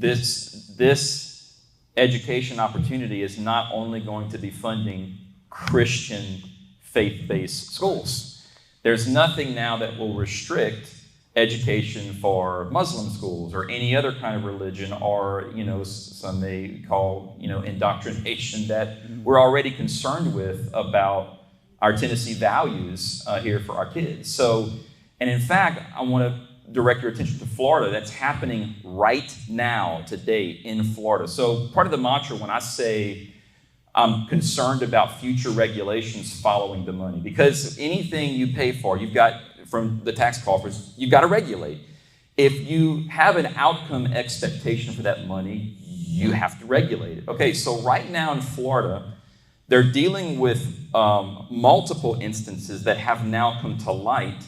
this education opportunity is not only going to be funding Christian faith-based schools. There's nothing now that will restrict education for Muslim schools or any other kind of religion, or some may call indoctrination that we're already concerned with about our Tennessee values here for our kids. So, and in fact, I want to direct your attention to Florida. That's happening right now, today, in Florida. So part of the mantra when I say I'm concerned about future regulations following the money, because anything you pay for, you've got from the tax coffers, you've got to regulate. If you have an outcome expectation for that money, you have to regulate it. Okay, so right now in Florida, they're dealing with multiple instances that have now come to light,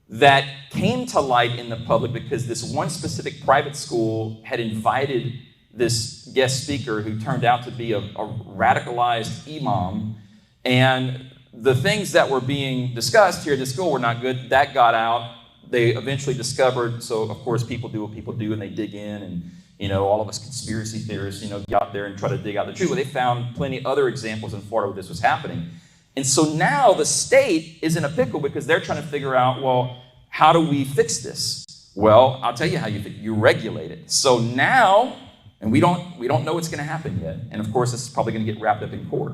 that came to light in the public because this one specific private school had invited this guest speaker who turned out to be a radicalized imam, and the things that were being discussed here at the school were not good. That got out. They eventually discovered, so of course people do what people do and they dig in, and all of us conspiracy theorists, get out there and try to dig out the truth. Well, they found plenty other examples in Florida where this was happening. And so now the state is in a pickle because they're trying to figure out, well, how do we fix this? Well, I'll tell you how you regulate it. So now, and we don't know what's going to happen yet. And of course, this is probably going to get wrapped up in court.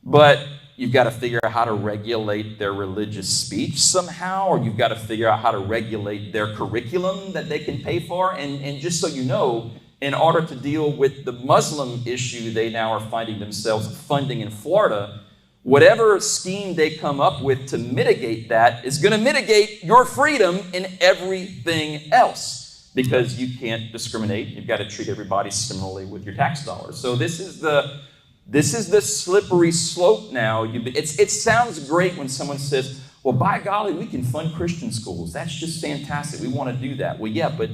But you've got to figure out how to regulate their religious speech somehow, or you've got to figure out how to regulate their curriculum that they can pay for. And just so you know, in order to deal with the Muslim issue they now are finding themselves funding in Florida, whatever scheme they come up with to mitigate that is going to mitigate your freedom in everything else, because you can't discriminate. You've got to treat everybody similarly with your tax dollars. So this is the slippery slope now. It sounds great when someone says, well, by golly, we can fund Christian schools. That's just fantastic. We want to do that. Well, yeah, but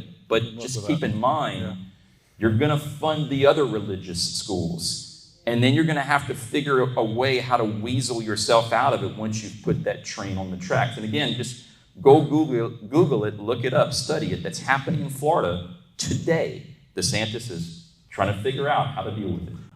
just keep in mind, you're going to fund the other religious schools. And then you're going to have to figure a way how to weasel yourself out of it once you've put that train on the tracks. And again, just go Google it, look it up, study it. That's happening in Florida today. DeSantis is trying to figure out how to deal with it.